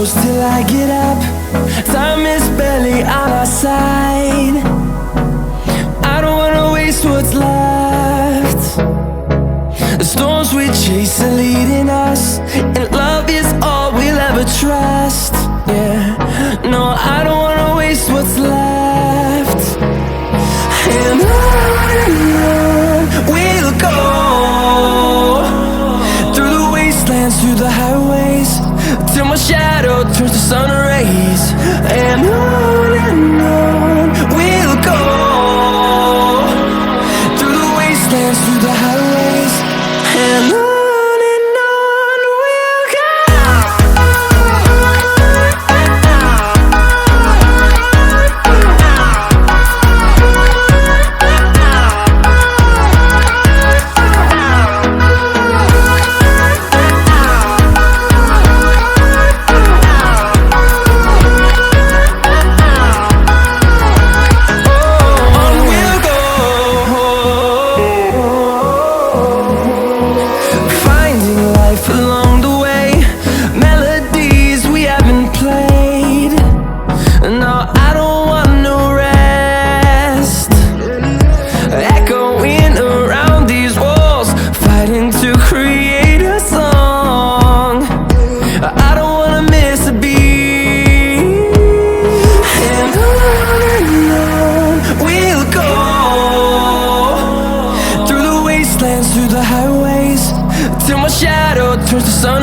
close till I get up. Time is barely on our side. I don't wanna waste what's left. The storms we chase are leading us, and love is all we'll ever trust. Yeah, no, I don't wanna waste what's left. And on we'll go, through the wastelands, through the highways, till my shadow turns to sun rays. And on we'll go, through the wastelands, through the highways, and on we'll go. Along the way, melodies we haven't played. No, I don't want no rest. Echoing around these walls, fighting to create a song. I don't wanna miss a beat. And on we'll go, through the wastelands, through the highways, till my shadow turns to sun